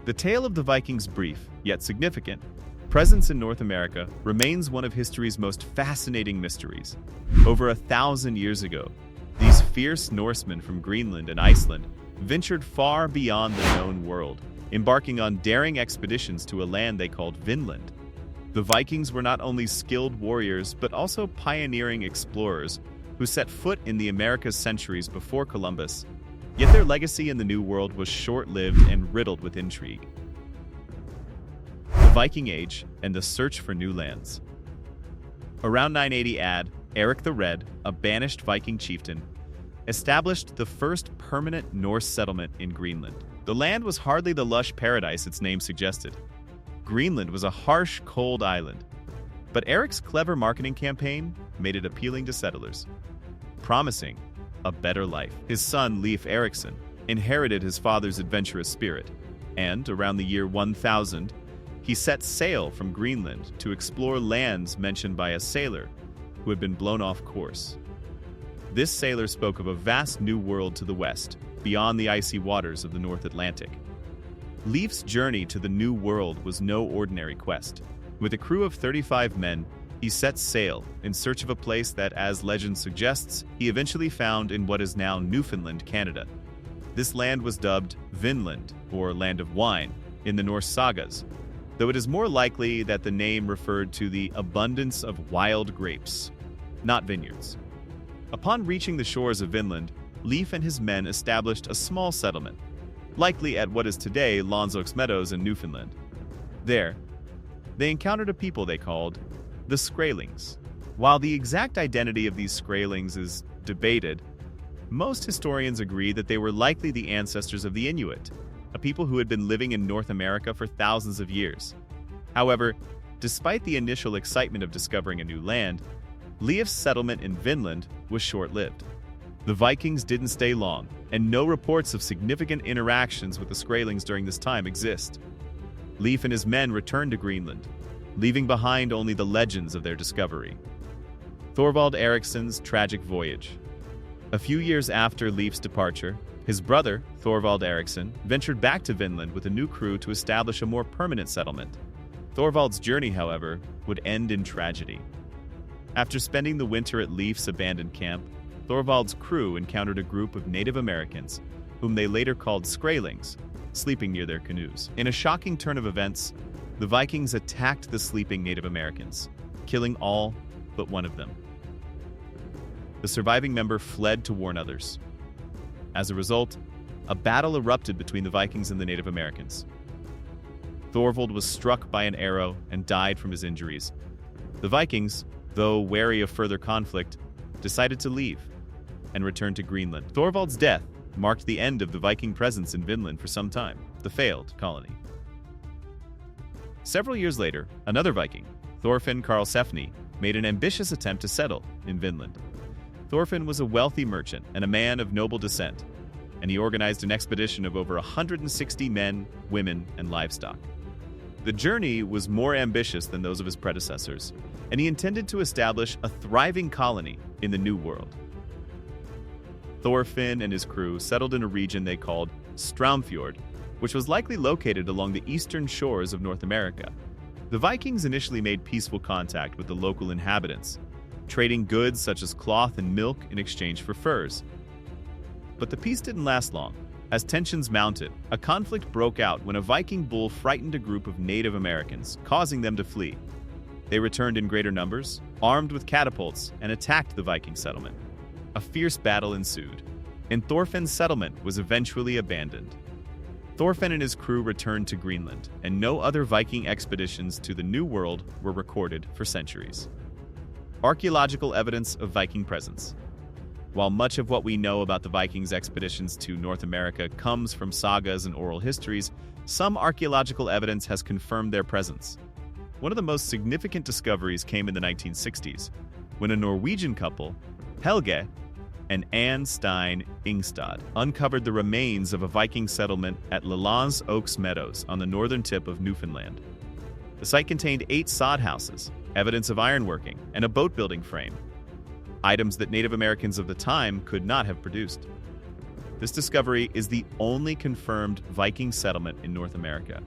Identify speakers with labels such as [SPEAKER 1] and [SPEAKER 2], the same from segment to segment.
[SPEAKER 1] The tale of the Vikings' brief, yet significant, presence in North America remains one of history's most fascinating mysteries. Over 1,000 years ago, these fierce Norsemen from Greenland and Iceland ventured far beyond the known world, embarking on daring expeditions to a land they called Vinland. The Vikings were not only skilled warriors, but also pioneering explorers who set foot in the Americas centuries before Columbus. Yet their legacy in the New World was short-lived and riddled with intrigue. The Viking Age and the search for new lands. Around 980 AD, Eric the Red, a banished Viking chieftain, established the first permanent Norse settlement in Greenland. The land was hardly the lush paradise its name suggested. Greenland was a harsh, cold island, but Eric's clever marketing campaign made it appealing to settlers, promising a better life. His son, Leif Erikson, inherited his father's adventurous spirit, and around the year 1000, he set sail from Greenland to explore lands mentioned by a sailor who had been blown off course. This sailor spoke of a vast new world to the west, beyond the icy waters of the North Atlantic. Leif's journey to the New World was no ordinary quest. With a crew of 35 men, he set sail in search of a place that, as legend suggests, he eventually found in what is now Newfoundland, Canada. This land was dubbed Vinland, or Land of Wine, in the Norse sagas, though it is more likely that the name referred to the abundance of wild grapes, not vineyards. Upon reaching the shores of Vinland, Leif and his men established a small settlement, likely at what is today Meadows in Newfoundland. There, they encountered a people they called the Skrælings. While the exact identity of these Skrælings is debated, most historians agree that they were likely the ancestors of the Inuit, a people who had been living in North America for thousands of years. However, despite the initial excitement of discovering a new land, Leif's settlement in Vinland was short-lived. The Vikings didn't stay long, and no reports of significant interactions with the Skrælings during this time exist. Leif and his men returned to Greenland, leaving behind only the legends of their discovery. Thorvald Erikson's tragic voyage. A few years after Leif's departure, his brother, Thorvald Erikson, ventured back to Vinland with a new crew to establish a more permanent settlement. Thorvald's journey, however, would end in tragedy. After spending the winter at Leif's abandoned camp, Thorvald's crew encountered a group of Native Americans, whom they later called Skrælings, sleeping near their canoes. In a shocking turn of events, the Vikings attacked the sleeping Native Americans, killing all but one of them. The surviving member fled to warn others. As a result, a battle erupted between the Vikings and the Native Americans. Thorvald was struck by an arrow and died from his injuries. The Vikings, though wary of further conflict, decided to leave and return to Greenland. Thorvald's death marked the end of the Viking presence in Vinland for some time, the failed colony. Several years later, another Viking, Thorfinn Karlsefni, made an ambitious attempt to settle in Vinland. Thorfinn was a wealthy merchant and a man of noble descent, and he organized an expedition of over 160 men, women, and livestock. The journey was more ambitious than those of his predecessors, and he intended to establish a thriving colony in the New World. Thorfinn and his crew settled in a region they called Straumfjord, which was likely located along the eastern shores of North America. The Vikings initially made peaceful contact with the local inhabitants, trading goods such as cloth and milk in exchange for furs. But the peace didn't last long. As tensions mounted, a conflict broke out when a Viking bull frightened a group of Native Americans, causing them to flee. They returned in greater numbers, armed with catapults, and attacked the Viking settlement. A fierce battle ensued, and Thorfinn's settlement was eventually abandoned. Thorfinn and his crew returned to Greenland, and no other Viking expeditions to the New World were recorded for centuries. Archaeological evidence of Viking presence. While much of what we know about the Vikings' expeditions to North America comes from sagas and oral histories, some archaeological evidence has confirmed their presence. One of the most significant discoveries came in the 1960s, when a Norwegian couple, Helge and Anne Stein Ingstad, uncovered the remains of a Viking settlement at Lelands Oaks Meadows on the northern tip of Newfoundland. The site contained 8 sod houses, evidence of ironworking, and a boat-building frame, items that Native Americans of the time could not have produced. This discovery is the only confirmed Viking settlement in North America.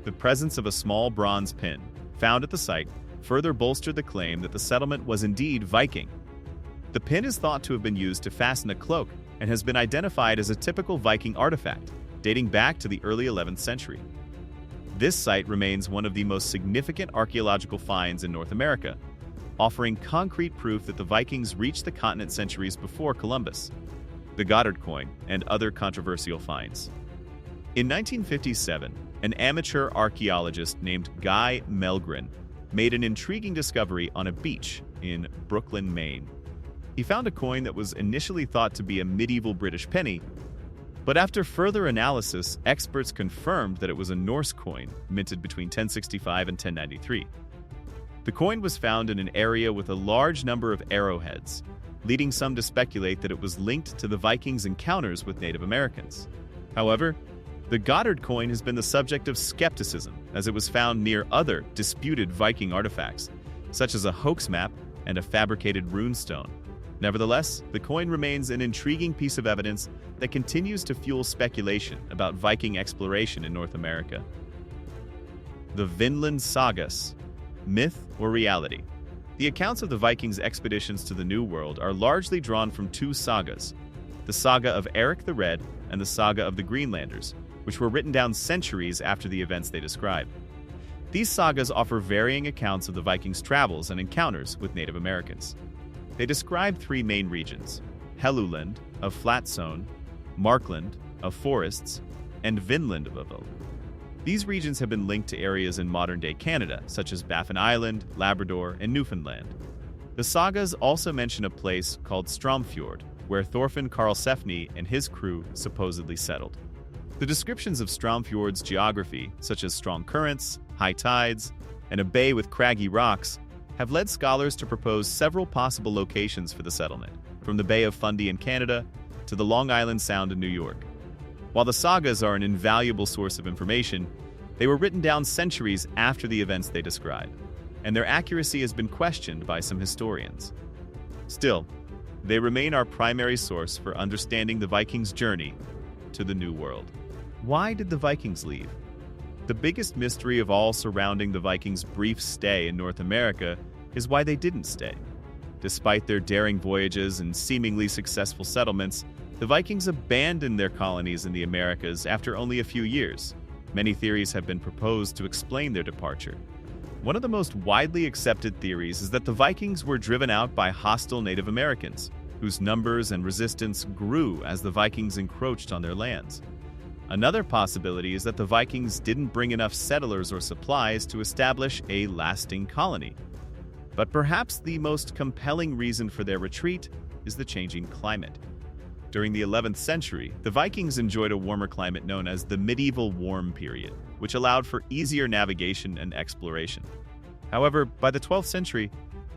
[SPEAKER 1] The presence of a small bronze pin found at the site further bolstered the claim that the settlement was indeed Viking. The pin is thought to have been used to fasten a cloak and has been identified as a typical Viking artifact, dating back to the early 11th century. This site remains one of the most significant archaeological finds in North America, offering concrete proof that the Vikings reached the continent centuries before Columbus. The Goddard coin and other controversial finds. In 1957, an amateur archaeologist named Guy Melgren made an intriguing discovery on a beach in Brooklyn, Maine. He found a coin that was initially thought to be a medieval British penny, but after further analysis, experts confirmed that it was a Norse coin minted between 1065 and 1093. The coin was found in an area with a large number of arrowheads, leading some to speculate that it was linked to the Vikings' encounters with Native Americans. However, the Goddard coin has been the subject of skepticism, as it was found near other disputed Viking artifacts, such as a hoax map and a fabricated runestone. Nevertheless, the coin remains an intriguing piece of evidence that continues to fuel speculation about Viking exploration in North America. The Vinland Sagas, myth or reality? The accounts of the Vikings' expeditions to the New World are largely drawn from two sagas, the Saga of Erik the Red and the Saga of the Greenlanders, which were written down centuries after the events they describe. These sagas offer varying accounts of the Vikings' travels and encounters with Native Americans. They describe three main regions: Helluland, a flat zone; Markland, of forests; and Vinland of a. These regions have been linked to areas in modern-day Canada, such as Baffin Island, Labrador, and Newfoundland. The sagas also mention a place called Stromfjord, where Thorfinn Karlsefni and his crew supposedly settled. The descriptions of Stromfjord's geography, such as strong currents, high tides, and a bay with craggy rocks, have led scholars to propose several possible locations for the settlement, from the Bay of Fundy in Canada to the Long Island Sound in New York. While the sagas are an invaluable source of information, they were written down centuries after the events they describe, and their accuracy has been questioned by some historians. Still, they remain our primary source for understanding the Vikings' journey to the New World. Why did the Vikings leave? The biggest mystery of all surrounding the Vikings' brief stay in North America is why they didn't stay. Despite their daring voyages and seemingly successful settlements, the Vikings abandoned their colonies in the Americas after only a few years. Many theories have been proposed to explain their departure. One of the most widely accepted theories is that the Vikings were driven out by hostile Native Americans, whose numbers and resistance grew as the Vikings encroached on their lands. Another possibility is that the Vikings didn't bring enough settlers or supplies to establish a lasting colony. But perhaps the most compelling reason for their retreat is the changing climate. During the 11th century, the Vikings enjoyed a warmer climate known as the medieval warm period, which allowed for easier navigation and exploration. However, by the 12th century,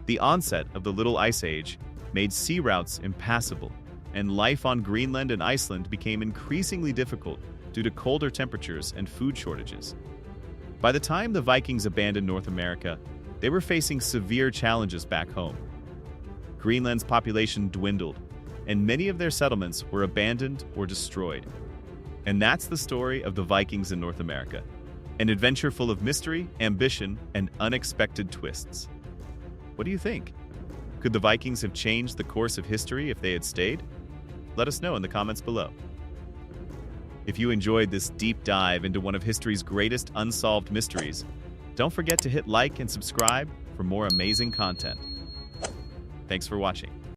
[SPEAKER 1] the onset of the Little Ice Age made sea routes impassable, and life on Greenland and Iceland became increasingly difficult due to colder temperatures and food shortages. By the time the Vikings abandoned North America, they were facing severe challenges back home. Greenland's population dwindled, and many of their settlements were abandoned or destroyed. And that's the story of the Vikings in North America, an adventure full of mystery, ambition, and unexpected twists. What do you think? Could the Vikings have changed the course of history if they had stayed? Let us know in the comments below. If you enjoyed this deep dive into one of history's greatest unsolved mysteries, don't forget to hit like and subscribe for more amazing content. Thanks for watching.